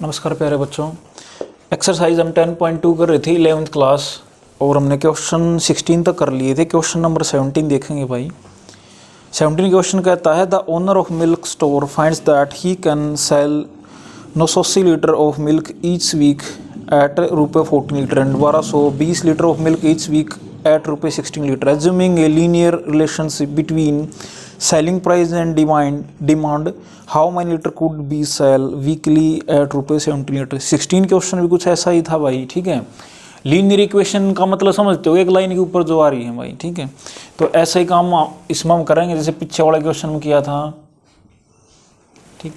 नमस्कार प्यारे बच्चों। एक्सरसाइज हम 10.2 कर रहे थे 11th क्लास और हमने क्वेश्चन 16 तक कर लिए थे। क्वेश्चन नंबर 17 देखेंगे भाई। 17 क्वेश्चन कहता है the owner of milk store finds that he can sell 980 litre of milk each week at ₹14 litre and 1220 litre of milk each week at ₹16 liter. Assuming a linear relationship between selling price and demand, how many liter could be sell weekly at ₹17 liter? 16 question भी कुछ ऐसा ही था भाई, ठीक है। Linear equation का मतलब समझते हो, एक लाइन के ऊपर जो आ रही है भाई, ठीक है। तो ऐसा ही काम इसमें हम करेंगे जैसे पीछे वाला क्वेश्चन में किया था, ठीक।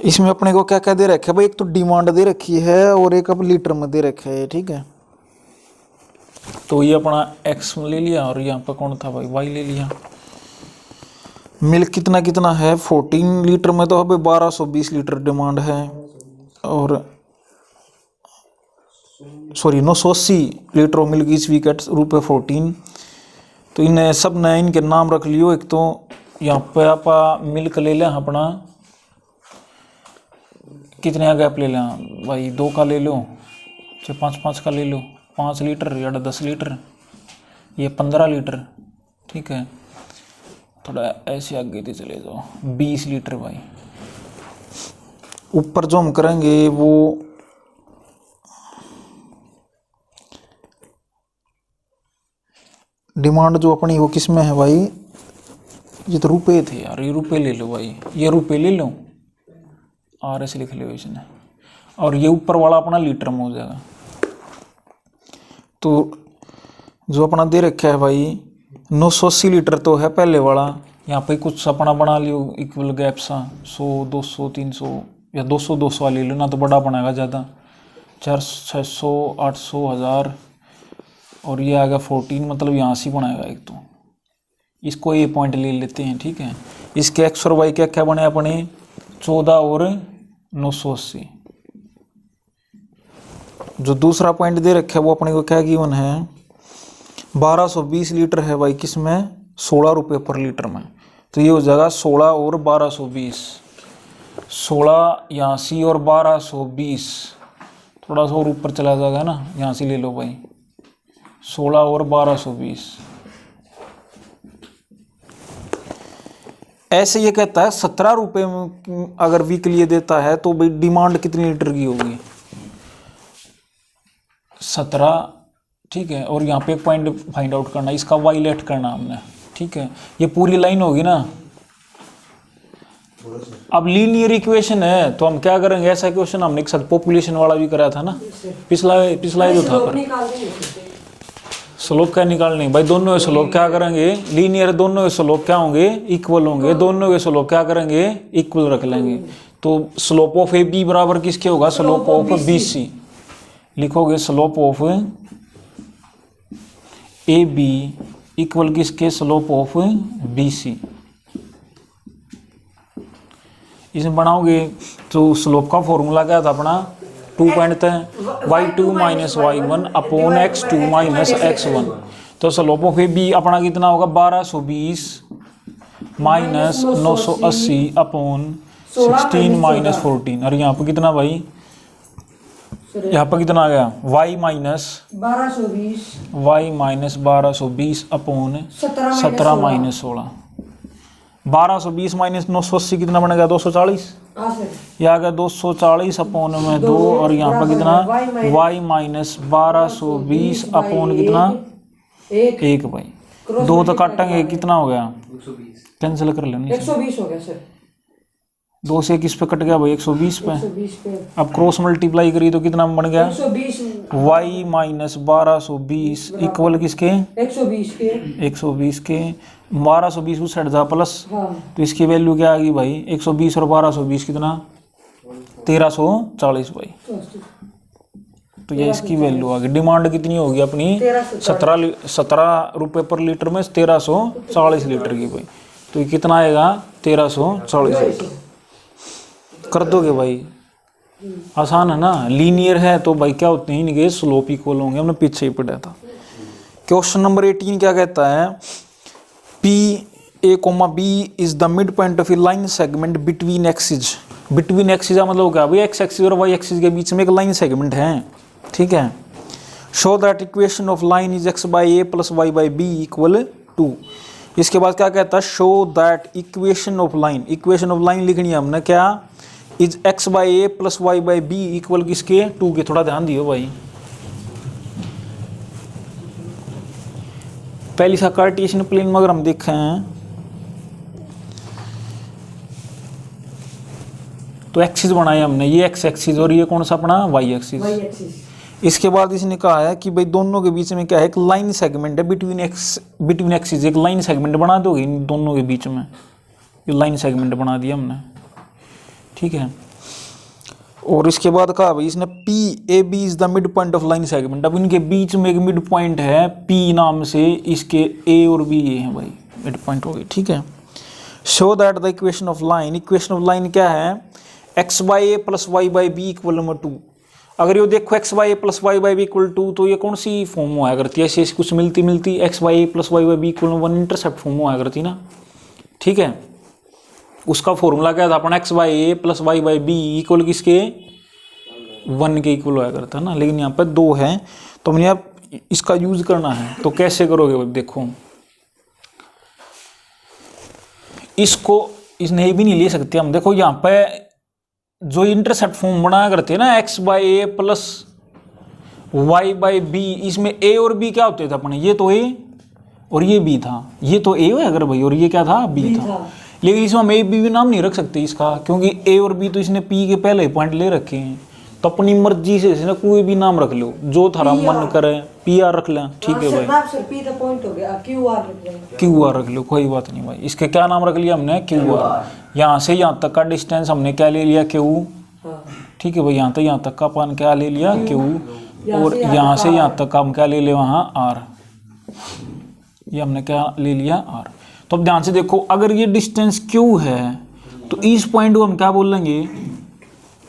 इसमें अपने को क्या क्या दे रखा है भाई, एक तो डिमांड दे रखी है और एक अब लीटर में दे रखा है, ठीक है। तो ये अपना x ले लिया और यहाँ पर कौन था भाई, y ले लिया। मिल्क कितना कितना है 14 लीटर में, तो अभी 1220 लीटर डिमांड है और sorry 980 litre of milk each week at ₹14। तो इन्हें सब नए इनके नाम रख लियो। एक तो यहाँ पे आप मिल्क ले लें अपना, कितने का गैप ले लें भाई, 2 का ले लो, चाहे 5-5 का ले लो, 5 लीटर या 10 लीटर, ये 15 लीटर, ठीक है। थोड़ा ऐसे आगे तो चले जाओ, 20 लीटर भाई। ऊपर जो हम करेंगे वो डिमांड जो अपनी वो किस में है भाई, ये तो रुपए थे यार, ये रुपए ले लो भाई, ये रुपए ले लो, और ऐसे लिख लो इसने, और ये ऊपर वाला अपना लीटर में हो जाएगा। तो जो अपना दे रखा है भाई 980 लीटर तो है पहले वाला। यहाँ पे कुछ अपना बना लियो इक्वल गैप सा, 100 200 300 या 200 200 ले लो ना, तो बड़ा बनाएगा ज़्यादा, 400 600 800 1000 और ये आएगा 14, मतलब यहाँ से बनाएगा एक। तो इसको ये पॉइंट ले लेते हैं, ठीक है। इसके एक्स और वाई क्या क्या बने अपने, 14 और 980। जो दूसरा पॉइंट दे रखा है वो अपने को क्या गिवन है, 1220 लीटर है भाई, किस में, 16 रुपये पर लीटर में। तो ये हो जाएगा 16 और 1220, 16 यहाँ से और 1220, थोड़ा सा और ऊपर चला जाएगा ना, यहाँ से ले लो भाई, 16 और 1220। ऐसे ये कहता है 17 रुपये में अगर वीकली देता है तो भाई डिमांड कितनी लीटर की होगी, 17, ठीक है। और यहाँ पे एक पॉइंट फाइंड आउट करना, इसका वाई लेट करना हमने, ठीक है। ये पूरी लाइन होगी ना। अब लीनियर इक्वेशन है तो हम क्या करेंगे, ऐसा क्वेश्चन हमने एक साथ पॉपुलेशन वाला भी कराया था ना, पिछला जो था, पर स्लोप क्या निकालने भाई, दोनों के स्लोप क्या करेंगे, लीनियर दोनों के स्लोप क्या होंगे, इक्वल होंगे, दोनों के स्लोप क्या करेंगे, इक्वल रख लेंगे। तो स्लोप ऑफ ए बी बराबर किसके होगा, स्लोप ऑफ बी सी। लिखोगे slope of A B equal किसके, स्लोप ऑफ बी सी। इसमें बनाओगे तो स्लोप का फॉर्मूला क्या था अपना, 2 पॉइंट था y2 minus y1 upon x2 minus x1। तो स्लोप ऑफ ए बी अपना कितना होगा, 1220 माइनस 980 अपॉन 16 माइनस 14। और यहाँ पर कितना भाई, यहाँ पर कितना आ गया, y minus 1220 upon 17 minus 16। 1220 minus 980 कितना बनेगा, 240। यह आ गया 240 अपॉन में 2, और यहाँ पर कितना y माइनस 1220 अपॉन कितना 1 भाई। 2 तो काटेंगे, कितना हो गया, कैंसिल कर लेना, 120 हो गया सर। 2 से किस पे कट गया भाई, 120 पे। अब क्रॉस मल्टीप्लाई करी तो कितना बन गया, 120 y माइनस 1220 इक्वल किसके, 120 के 1220 उस साइड जा प्लस, तो इसकी वैल्यू क्या आ गई भाई, 120 और 1220 कितना, 1340 भाई। तो ये इसकी वैल्यू आ गई। डिमांड कितनी होगी अपनी, 17 रुपये पर लीटर में 1340 लीटर की भाई। तो ये कितना आएगा, 1340 लीटर। कर दोगे भाई, आसान है ना। लीनियर है तो भाई क्या होते हैं, इनके स्लोप इक्वल होंगे, हमने पीछे ही पढ़ा था। क्वेश्चन नंबर 18 क्या कहता है, P A, B is the midpoint of a line segment between axes between axis का मतलब क्या भाई, एक्स एक्सिस और वाई एक्सिस के बीच में एक लाइन सेगमेंट है, ठीक है। Show that equation of line is x by a plus y by b equal to. इसके बाद क्या कहता है, show that equation of line, equation of line लिखनी है हमने क्या, is x by a plus y by b equal किसके, टू के। थोड़ा ध्यान दियो भाई, पहली सा कार्टेशियन प्लेन में अगर हम देखें तो एक्सिस बनाया हमने, ये एक्स एक्सिस और ये कौन सा अपना वाई एक्सिस। इसके बाद इसने कहा है कि भाई दोनों के बीच में क्या है, एक लाइन सेगमेंट है बिटवीन एक्सिस, एक लाइन सेगमेंट बना दोगे इन दोनों के बीच में, ये लाइन सेगमेंट बना दिया हमने, ठीक है। और इसके बाद कहा भाई इसने P A B is the mid point of line segment. अब इनके बीच में एक मिड पॉइंट है पी नाम से, इसके ए और बी ये है भाई, मिड पॉइंट हो गई, ठीक है। Show that the equation of line, equation of line क्या है, x by a plus y by b equal number 2। अगर ये देखो x by a plus y by b equal 2, तो ये कौन सी फॉर्म में आया करती है, ऐसी ऐसी कुछ मिलती x by a plus y by b equal 1 intercept form में आया करती ना, ठीक है। उसका फॉर्मूला क्या था अपना, x by a plus y by b equal किसके, 1 के इक्वल होया करता ना, लेकिन यहाँ पर 2 है तो हमने अब इसका यूज करना है। तो कैसे करोगे भाई, देखो इसको इसने भी नहीं ले सकते हम, देखो यहाँ पे जो इंटरसेप्ट फॉर्म बनाया करते हैं ना, x by a plus y by b, इसमें ए और बी क्या होते थे अपने, ये तो ए और ये बी था, ये तो ए है अगर भाई, और ये क्या था, बी था। लेकिन इसमें हम ए बी भी नाम नहीं रख सकते इसका, क्योंकि ए और बी तो इसने पी के पहले ही पॉइंट ले रखे हैं, तो अपनी मर्जी से इसने कोई भी नाम रख लो, जो थारा मन करे, पी आर रख लें, ठीक है भाई, क्यू आर रख लो, कोई बात नहीं भाई। इसके क्या नाम रख लिया हमने, क्यू आर। यहाँ से यहाँ तक का डिस्टेंस हमने क्या ले लिया, क्यू, ठीक है भाई। यहाँ तक यहाँ तक का अपन क्या ले लिया, क्यू, और यहाँ से यहाँ तक का हम क्या ले लिया वहाँ आर, ये हमने क्या ले लिया आर। तो अब ध्यान से देखो, अगर ये डिस्टेंस क्यू है तो इस पॉइंट को हम क्या बोलेंगे,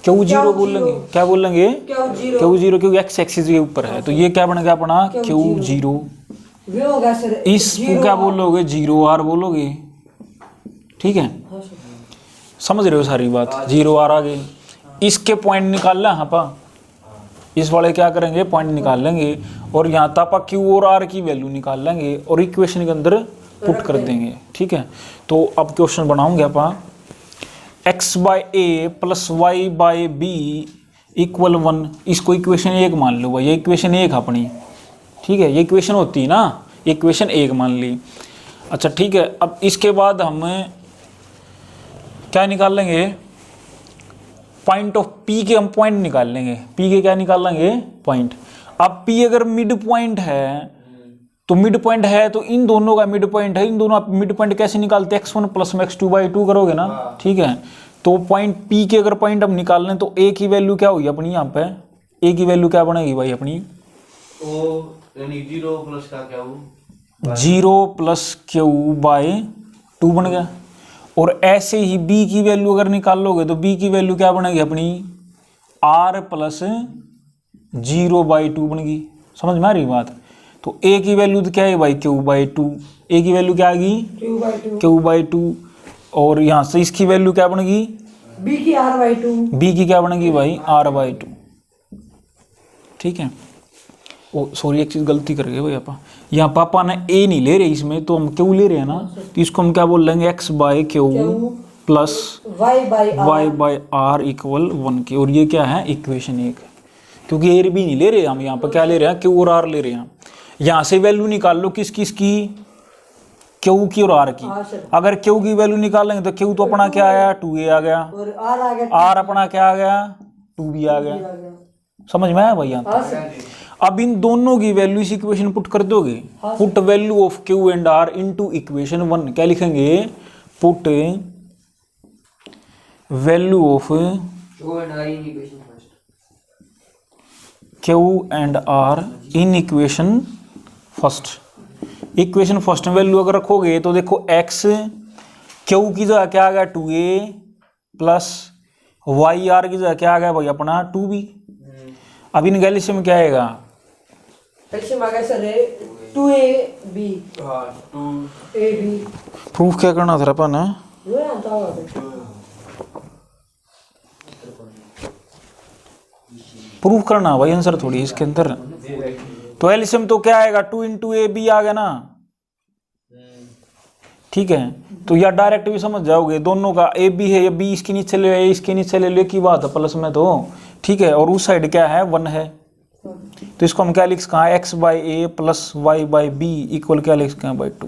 क्यू जीरो बोलेंगे, क्या बोलेंगे, क्यू जीरो, क्योंकि एक्स एक्सिस के ऊपर है, तो ये क्या बन गया अपना क्यू जीरो। इसको क्या बोलोगे, जीरो आर बोलोगे, ठीक है, समझ रहे हो सारी बात, जीरो आर आ गई। इसके पॉइंट निकाल लें, हाँ इस वाले क्या करेंगे, पॉइंट निकाल लेंगे, और यहाँ तक क्यू और आर की वैल्यू निकाल लेंगे और इक्वेशन के अंदर पुट कर देंगे, ठीक है। तो अब क्वेश्चन बनाऊंगे आप, x by a plus y by b equal 1, इसको इक्वेशन 1 मान लो भाई, ये इक्वेशन 1 अपनी, ठीक है, ये इक्वेशन होती है ना, इक्वेशन 1 मान ली। अच्छा ठीक है, अब इसके बाद हम क्या निकाल लेंगे, पॉइंट ऑफ पी के हम पॉइंट निकाल लेंगे, पी के क्या निकाल लेंगे, पॉइंट। अब पी अगर मिड पॉइंट है तो मिड पॉइंट है तो इन दोनों का मिड पॉइंट है, इन दोनों आप मिड पॉइंट कैसे निकालते हैं, x1 प्लस में x2 बाई 2 करोगे ना, ठीक है। तो पॉइंट P के अगर पॉइंट हम निकाल लें तो a की वैल्यू क्या होगी अपनी, यहाँ पे a की वैल्यू क्या बनेगी भाई अपनी, तो यानी 0 प्लस का क्या हो, 0 प्लस क्यू बाई 2 बन गया। और ऐसे ही b की वैल्यू अगर निकाल लोगे तो b की वैल्यू क्या बनेगी अपनी, r प्लस 0 बाई 2 बन गई। समझ में आ रही बात। तो a की वैल्यू तो क्या है भाई, क्यू बाई 2, a की वैल्यू क्या आ गई, क्यू बाई 2, और यहाँ से इसकी वैल्यू क्या बनेगी, b की r बाई 2, b की क्या बनेगी भाई, r बाई 2, ठीक है। ओ सॉरी, एक चीज़ गलती कर गए भाई आपा, यहाँ पापा ने a नहीं ले रहे इसमें, तो हम क्यू ले रहे हैं ना, तो इसको हम क्या बोल लेंगे, x by Q plus y by r equal 1 की, और ये क्या है, इक्वेशन 1, क्योंकि a भी नहीं ले रहे हम, यहाँ पर क्या ले रहे हैं, q और r ले रहे हैं। यहाँ से वैल्यू निकाल लो किस किस की, क्यू की और आर की। अगर क्यू की वैल्यू निकालेंगे तो क्यू तो अपना क्या आया, 2a आ गया, और आर अपना क्या आ गया, 2b आ गया। समझ में आया भाई यहाँ तक। अब इन दोनों की वैल्यू इस इक्वेशन पुट कर दोगे, put value of q and r into equation 1, क्या लिखेंगे, put value of q and r in equation first. Equation first में वैल्यू अगर रखोगे तो देखो x क्यू की जगह क्या आ गया, 2a प्लस वाई आर की जगह क्या आ गया भाई अपना 2b। अब इन गैलिस में क्या आएगा, प्रूफ क्या करना था अपन, प्रूफ करना भाई आंसर थोड़ी इसके अंदर। तो एलसीएम तो क्या आएगा 2 इंटू ए बी आ गया ना, ठीक है। तो या डायरेक्ट भी समझ जाओगे, दोनों का ए बी है, या बी इसके नीचे ले ए इसके नीचे ले लो की बात है प्लस में तो, ठीक है। और उस साइड क्या है 1 है, तो इसको हम क्या लिख सकते हैं x by a plus y by b equal क्या लिख सकते हैं बाई 2।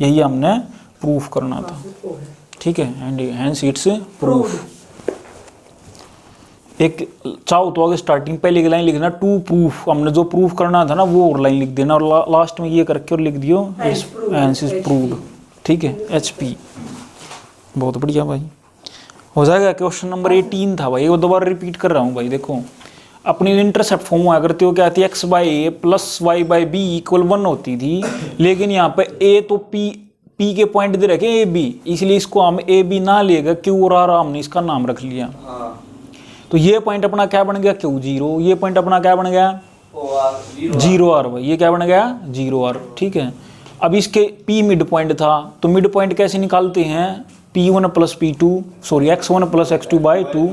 यही हमने प्रूफ करना था, ठीक है। And hence it's proof. एक चाहो तो आगे स्टार्टिंग पहले की लाइन लिखना टू प्रूफ, हमने जो प्रूफ करना था ना वो और लाइन लिख देना, और लास्ट में ये करके और लिख दियो हेंस इज प्रूव्ड, ठीक है। HP बहुत बढ़िया भाई, हो जाएगा। क्वेश्चन नंबर 18 था भाई, वो दोबारा रिपीट कर रहा हूँ भाई। देखो अपनी इंटरसेप्ट फॉर्म हुआ करती हो क्या आती है x by a plus y by b equal 1 होती थी, लेकिन यहाँ पे ए तो पी के पॉइंट दे रखे ए बी, इसलिए इसको हम ए बी ना लेगा क्यू और आर हमने इसका नाम रख लिया। तो ये पॉइंट अपना क्या बन गया क्यू 0, ये पॉइंट अपना क्या बन गया 0 आर भाई, ये क्या बन गया 0 आर, ठीक है। अब इसके P मिड पॉइंट था, तो मिड पॉइंट कैसे निकालते हैं P1 plus P2 sorry x1 plus x2 by 2,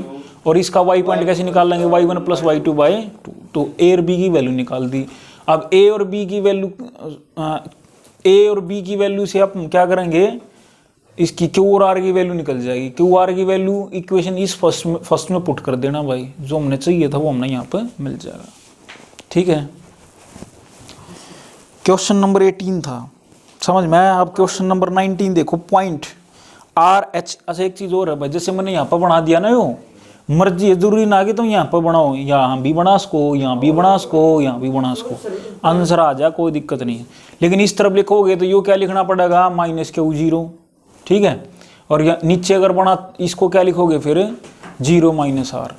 और इसका y पॉइंट कैसे निकाल लेंगे y1 प्लस y2 बाई 2। तो A और B की वैल्यू निकाल दी। अब A और B की वैल्यू से आप क्या करेंगे, इसकी Q और R की वैल्यू निकल जाएगी। Q R की वैल्यू इक्वेशन इस फर्स्ट में पुट कर देना भाई, जो हमने चाहिए था वो हमने यहाँ पर मिल जाएगा, ठीक है। क्वेश्चन नंबर 18 था, समझ में आया। अब क्वेश्चन नंबर 19 देखो, पॉइंट RH। अच्छा एक चीज़ और है भाई, जैसे मैंने यहाँ पर बना दिया ना, यो मर्जी है, जरूरी ना कि तुम यहाँ पर बनाओ, यहाँ भी बना सको, यहाँ भी बना सको, यहाँ भी बना सको, आंसर आ जाए, कोई दिक्कत नहीं है। लेकिन इस तरफ लिखोगे तो यो क्या लिखना पड़ेगा -Q0, ठीक है। और यहाँ नीचे अगर बना इसको क्या लिखोगे फिर 0 माइनस R।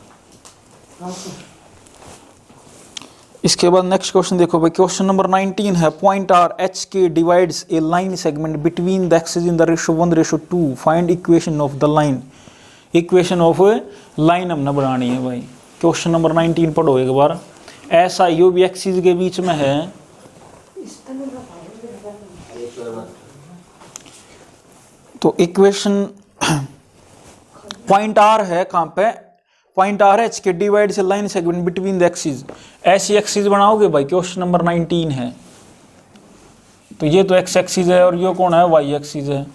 इसके बाद नेक्स्ट क्वेश्चन देखो भाई, क्वेश्चन नंबर 19 है, पॉइंट आर एच के divides A line segment between the axis in the ratio 1:2, find equation of the line. Equation of line हमने बनानी है भाई। क्वेश्चन नंबर 19 पढ़ो एक बार। ऐसा यो भी एक्सिस के बीच में है, तो इक्वेशन पॉइंट आर है कहाँ पे, पॉइंट आर एच के डिवाइड से line segment between the axis. ऐसी एक्सिस बनाओगे भाई, क्वेश्चन नंबर 19 है। तो ये तो एक्स एक्सिस है और ये कौन है वाई एक्सिस है।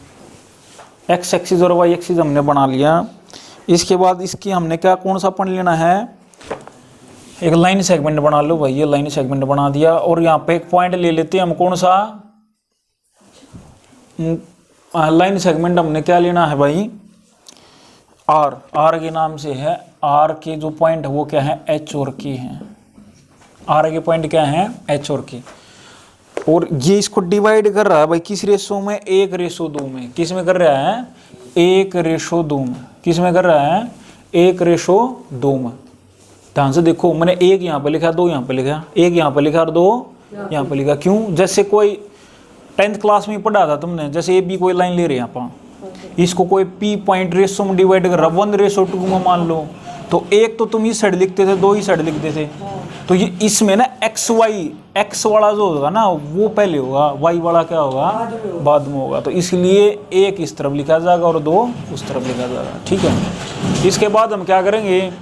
एक्स एक्सिस और वाई एक्सिस हमने बना लिया। इसके बाद इसकी हमने क्या कौन सा पॉइंट लेना है, एक लाइन सेगमेंट बना लो भाई। ये लाइन सेगमेंट बना दिया, और यहाँ पे एक पॉइंट ले लेते हैं हम, कौन सा लाइन सेगमेंट हमने क्या लेना है भाई आर के नाम से है। आर के जो पॉइंट है वो क्या है एच और के हैं। आर के पॉइंट क्या है एच और के, और ये इसको डिवाइड कर रहा है भाई किस रेशो में 1:2 में। किस में कर रहा है 1:2 में। किस में कर रहा है 1:2 में। ध्यान से देखो, मैंने 1 यहाँ पे लिखा, 2 यहाँ पे लिखा, 1 यहाँ पे लिखा और 2 यहाँ पे लिखा। क्यों, जैसे कोई 10th क्लास में पढ़ा था तुमने, जैसे AB कोई लाइन ले रहे हैं आप, इसको कोई P पॉइंट रेशो में डिवाइड कर रहा 1:2 में मान लो, तो एक तो तुम इस साइड लिखते थे, 2 ही साइड लिखते थे। तो ये इसमें ना x वाला जो होगा ना वो पहले होगा, y वाला क्या होगा बाद में होगा। तो इसलिए 1 इस तरफ लिखा जाएगा और 2 उस तरफ लिखा जाएगा, ठीक है। इसके बाद हम क्या करेंगे,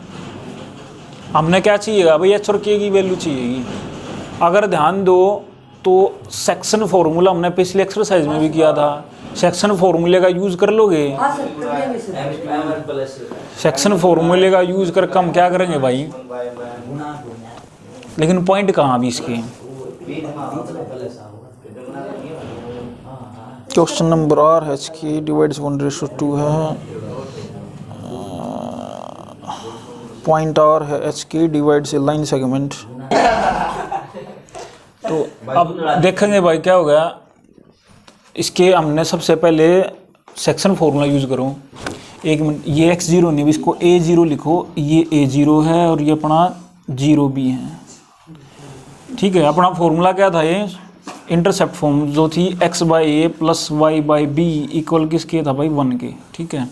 हमने क्या चाहिएगा भाई h और k की वैल्यू चाहिएगी। अगर ध्यान दो तो सेक्शन फॉर्मूला हमने पिछले एक्सरसाइज में भी किया था, सेक्शन फॉर्मूले का यूज कर लोगे। सेक्शन फॉर्मूले का यूज कर हम क्या करेंगे भाई, लेकिन पॉइंट कहाँ भी इसके। क्वेश्चन नंबर आर एच के डिवाइड्स 1:2 है। पॉइंट आर है एच के डिवाइड्स ए लाइन सेगमेंट। तो अब देखेंगे भाई क्या हो गया। इसके हमने सबसे पहले सेक्शन फॉर्मूला यूज करो। एक मिनट, ये x0 नहीं, इसको a0 लिखो। ये a0 है और ये अपना 0b है, ठीक है। अपना फॉर्मूला क्या था, ये इंटरसेप्ट फॉर्म जो थी x/a प्लस y/b इक्वल किसके था भाई 1 के, ठीक है।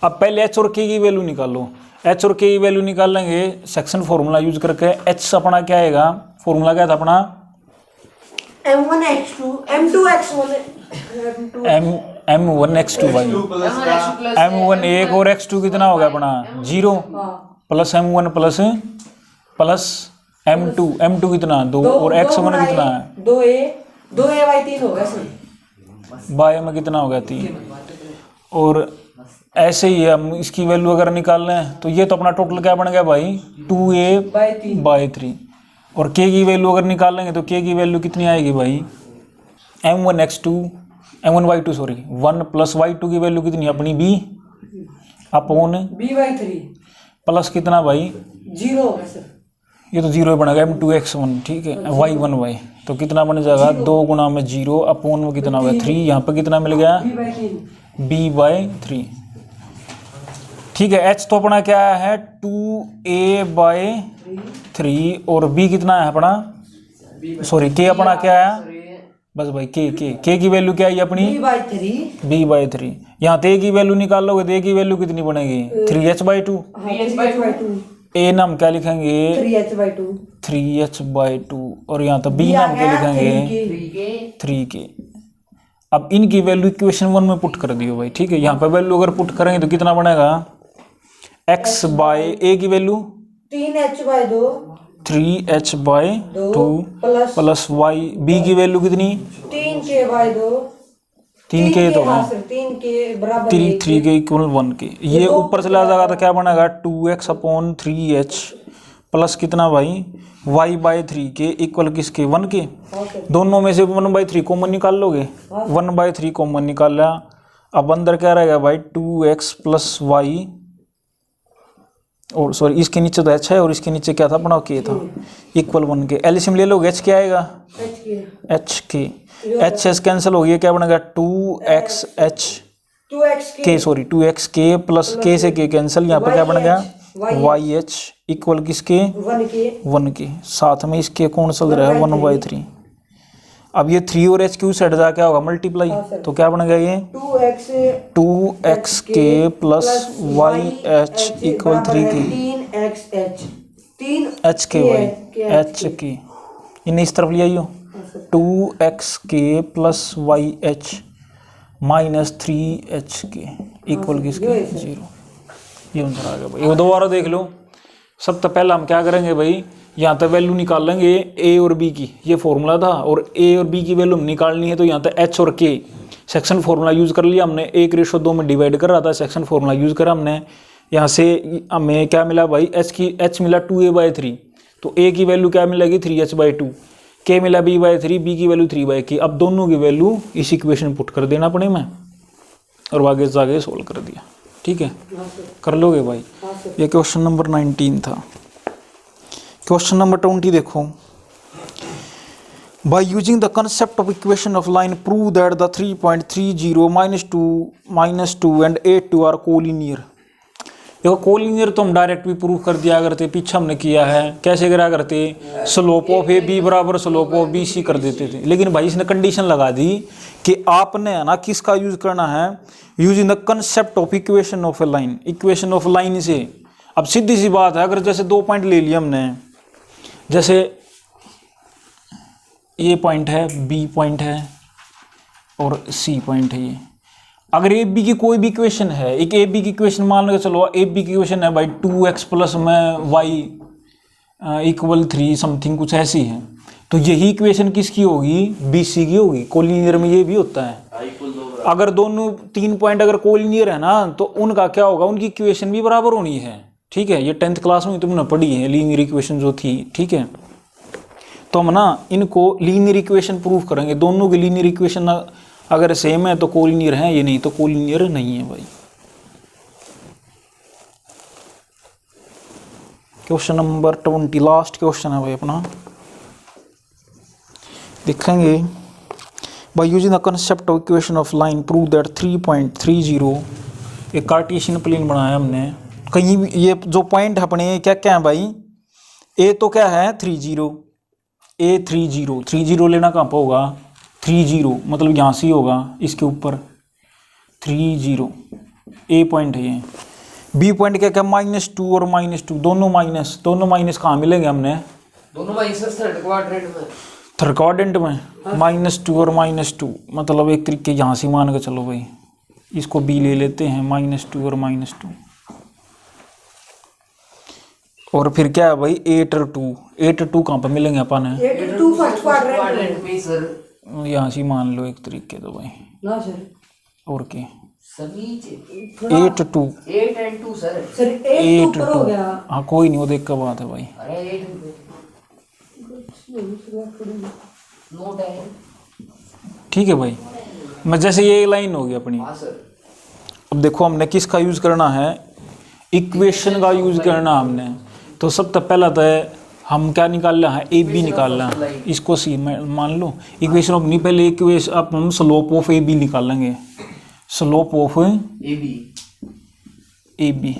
अब पहले h और k की वैल्यू निकालो। h और k की वैल्यू निकाल लेंगे सेक्शन फॉर्मूला यूज करके। h अपना क्या आएगा, फॉर्मूला क्या था अपना M1x2 M2x1 M1x2 भाई। M1 1 और x2 कितना हो गया अपना 0 plus M1 plus plus m2 कितना 2 और x1 कितना है 2a/3 होगा सर। बाय में कितना हो गया 3। और ऐसे ही हम इसकी वैल्यू अगर निकाल लें तो ये तो अपना टोटल क्या बन गया भाई 2a/3। और k की वैल्यू अगर निकाल लेंगे तो k की वैल्यू कितनी आएगी भाई m1y2 सॉरी 1 + y2 की वैल्यू कितनी अपनी b अपॉन b/3 प्लस कितना भाई 0 होगा सर। ये तो 0 बनेगा m2x1 ठीक है y1y तो कितना बन जाएगा 2 गुणा में 0 अपॉन में कितना होगा 3 यहाँ पे कितना मिल गया b/3 ठीक है। h तो अपना क्या है 2a/3 और b कितना है अपना सॉरी k अपना क्या है बस भाई k की वैल्यू क्या है अपनी b/3 यहाँ तो a की वैल्यू निकाल लोगे तो a की वैल्यू कितनी बनेगी 3h/2 a नाम क्या लिखेंगे 3h/2 और यहाँ तो b नाम क्या लिखेंगे 3k। अब इनकी वैल्यू इक्वेशन 1 में पुट कर दियो भाई ठीक है। यहाँ पर वैल्यू अगर पुट करेंगे तो कितना बनेगा x/a की value 3h/2 plus y b की वैल्यू कितनी 3k तो है 3k इक्वल 1k। ये ऊपर चला जाएगा तो क्या बनेगा 2x/3h प्लस कितना भाई y/3k इक्वल किसके 1k। दोनों में से 1/3 कॉमन निकाल लोगे 1/3 कॉमन निकाल लिया। अब अंदर क्या रहेगा भाई 2x + y और सॉरी इसके नीचे तो h है और इसके नीचे क्या था अपना k था इक्वल 1k। एलसीएम ले लोगे h क्या आएगा hk h कैंसिल हो गया क्या बनेगा 2xk प्लस k से k कैंसिल यहाँ पर क्या बन गया yh इक्वल किसके 1k साथ में इसके कौन चल रहा है 1/3। अब ये 3 और h क्यू सेट जा क्या होगा मल्टीप्लाई तो क्या बन गया ये 2xk plus yh equal 3k इन्हें इस तरफ ले आइयो 2xk plus yh minus 3hk equal किसके 0। ये आंसर आ गया भाई। ये दोबारा देख लो। सब तो पहला हम क्या करेंगे भाई यहाँ तक वैल्यू निकाल लेंगे a और b की ये फॉर्मूला था और a और b की वैल्यू निकालनी है तो यहाँ तक h और k सेक्शन फार्मूला यूज़ कर लिया हमने 1:2 में डिवाइड कर रहा था सेक्शन फार्मूला यूज़ करा हमने। यहाँ से हमें क्या मिला भाई h मिला 2a/3 तो a की वैल्यू क्या मिलेगी 3h/2 k मिला b/3 b की वैल्यू 3/k। अब दोनों की वैल्यू इस इक्वेशन पुट कर देना अपने में और आगे जाके सोल्व कर दिया ठीक है। कर लोगे भाई। ये क्वेश्चन नंबर 19 था। क्वेश्चन नंबर 20 देखो by using the concept of equation of line prove that the 3.30 -2 and 8 are collinear। देखो कोलिनियर तो हम डायरेक्ट भी प्रूव कर दिया करते पीछे हमने किया है कैसे करा करते स्लोप ऑफ ए बी बराबर स्लोप ऑफ बी सी कर देते थे। लेकिन भाई इसने कंडीशन लगा दी कि आपने है ना किसका यूज करना है using the concept of equation of A line equation of line से। अब सीधी सी बात है अगर जैसे 2 पॉइंट ले लिए हमने जैसे ए पॉइंट है बी पॉइंट है और सी पॉइंट है ये अगर ए बी की कोई भी इक्वेशन है एक ए बी की इक्वेशन मान के चलो ए बी की इक्वेशन है भाई 2x प्लस में y इक्वल 3 समथिंग कुछ ऐसी है तो यही इक्वेशन किसकी होगी बी सी की होगी। कोलिनियर में ये भी होता है अगर दोनों 3 पॉइंट अगर कोलिनियर है ना तो उनका क्या होगा उनकी इक्वेशन भी बराबर होनी है ठीक है। ये 10th क्लास में तुमने पढ़ी है लीनियर इक्वेशन जो थी ठीक है। तो हम ना इनको लीनियर इक्वेशन प्रूफ करेंगे दोनों की लीनियर इक्वेशन अगर सेम है तो कोलिनियर है ये नहीं तो कोलिनियर नहीं है भाई। क्वेश्चन नंबर 20 लास्ट क्वेश्चन है भाई अपना देखेंगे by using the concept of equation of line prove that 3.30 एक कार्टेशियन प्लेन बनाया हमने कहीं ये जो पॉइंट है अपने क्या क्या है भाई ए तो क्या है 30 लेना कहाँ पर होगा 30 मतलब यहाँ से होगा इसके ऊपर 30 ए पॉइंट है ये बी पॉइंट क्या क्या -2 और -2 दोनों माइनस कहाँ मिलेंगे हमने दोनों माइनस थर्ड क्वाड्रेंट में -2 और -2 मतलब एक तरीके यहाँ से मान के चलो भाई इसको बी ले लेते हैं -2 और -2 और फिर क्या है भाई 8 और 2, 8 और 2 कहाँ पर मिलेंगे अपन है? 8 2 फर्स्ट क्वाड्रेंट क्वाड्रेंट में सर यहाँ से ही मान लो एक तरीके तो भाई, ना सर और क्या सभी 8 2 8 and 2 सर। सर 8 8 ऊपर हो गया। हाँ कोई नहीं, वो देख का बात है भाई। अरे 8 नोट है। ठीक है भाई, मैं जैसे ये लाइन होगी अपनी, हाँ सर। अब देखो हमने किसका यूज़ करना है, इक्वेशन का यूज़ करना हमने। तो सबसे पहला तो है हम क्या निकालना है, ए बी निकालना है, इसको सी मान लो इक्वेशन ऑफ, नहीं पहले इक्वेशन अब हम स्लोप ऑफ ए बी निकालेंगे, slope of A B,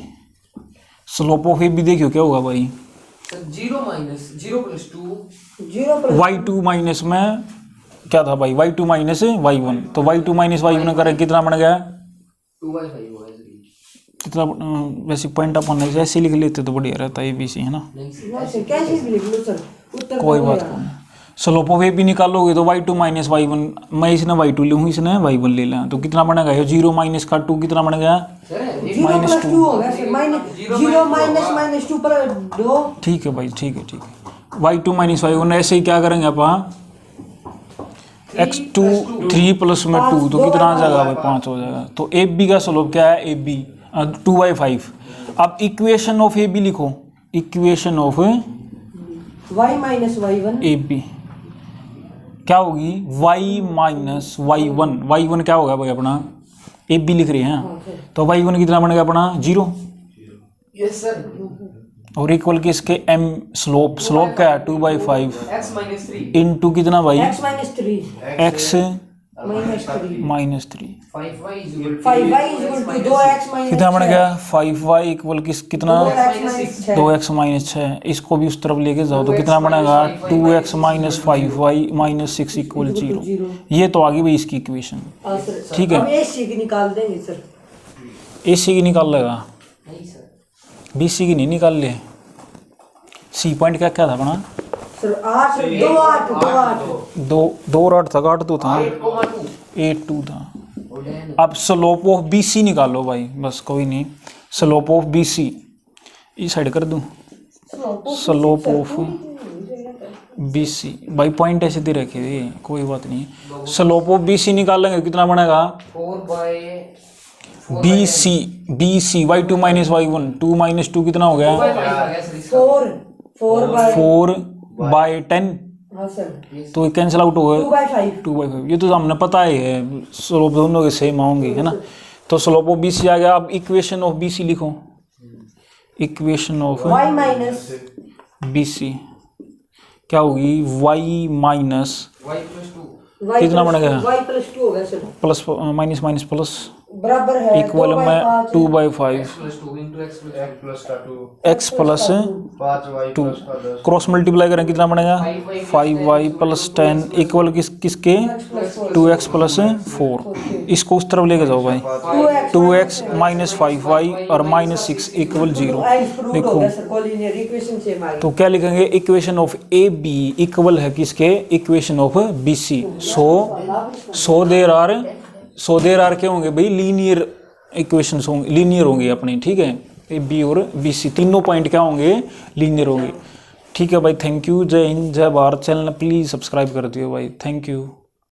slope of A B देखियो क्या होगा भाई, sir 0 minus 0 plus 2 0 plus y2 minus में क्या था भाई, y2 माइनस y1, तो y2 माइनस y1 करें कितना बन गया, 2/5 होगा सर। कितना वैसे पॉइंट अपन ने जैसे लिख लेते तो बढ़िया रहता है ABC है ना, नहीं ना सर कैसे भी लिख लो सर, उत्तर कोई तो बात हो गया। नहीं। स्लोप ऑफ ए बी निकालोगे तो y2 माइनस y1, मैं इसने y2 लूँ इसने y1 ले लें, तो कितना बनेगा ये 0 माइनस का 2 कितना बन गया, सर 0 प्लस 2 हो गया सर, माइनस 0 माइनस माइनस 2 पर 2। ठीक है भाई, ठीक है ठीक है। y2 माइनस y1 ऐसे ही क्या करेंगे अपन, x2 3 प्लस में 2 तो कितना आ जाएगा भाई 5 हो जाएगा। तो ए बी का स्लोप क्या है, ए बी 2/5। अब इक्वेशन ऑफ ए बी लिखो, equation of y minus y1 A B क्या होगी, y माइनस y1, y1 क्या होगा भाई अपना, ए बी लिख रहे हैं तो y1 कितना बनेगा अपना 0, यस सर। और इक्वल के इसके m स्लोप, स्लोप क्या है 2/5 x माइनस 3 इंटू कितना भाई, x minus 3 x minus 3 5y 5y equal to 2x minus कितना बन गया 5y इक्वल कितना 2x 2x -6, इसको भी उस तरफ लेके जाओ तो कितना बनेगा 2x minus 5y minus 6 equal 0। ये तो आगे भाई इसकी इक्वेशन, ठीक है। अब AC की निकाल देंगे सर, AC की निकाल लेगा, नहीं सर BC की नहीं निकाल ले। C पॉइंट क्या क्या था अपना, सर 8 2 8 2 8 2 और 8 था, 8 तो था, 8 2 था। अब स्लोप ऑफ BC निकालो भाई, बस कोई नहीं, स्लोप ऑफ BC इस साइड कर दूं, स्लोप ऑफ BC भाई पॉइंट ऐसे दे रखे थे, कोई बात नहीं। स्लोप ऑफ BC निकालेंगे कितना बनेगा 4/4 BC y2 minus y1, 2 minus 2 कितना हो गया 4/10, हाँ सर तो कैंसिल आउट हो गया 2/5 2/5, ये तो हमने पता ही है, स्लोप दोनों के सेम होंगे है ना। तो स्लोप ऑफ BC आ गया। अब इक्वेशन ऑफ BC लिखो, equation of y minus BC क्या होगी, y माइनस y प्लस 2 कितना बन गया? y प्लस 2 हो गया sir, plus minus minus plus बराबर है इक्वल में 2/5 plus 2 into x plus x plus 2 cross multiply करें कितना बनेगा 5y प्लस 10 इक्वल किसके 2x प्लस 4। इसको उस तरफ लेके जाओ भाई, 2x माइनस 5y और माइनस 6 इक्वल 0। देखो कोलिनियर इक्वेशन सेम आ गई। तो क्या लिखेंगे, equation of A B equal है किसके, equation of B C. So there are क्या होंगे भाई, लीनियर इक्वेशंस होंगे, लीनियर होंगे अपने, ठीक है। ए बी और बी सी तीनों पॉइंट क्या होंगे, लीनियर होंगे, ठीक है भाई। थैंक यू, जय हिंद, जय भारत। चैनल प्लीज़ सब्सक्राइब कर दियो भाई, थैंक यू।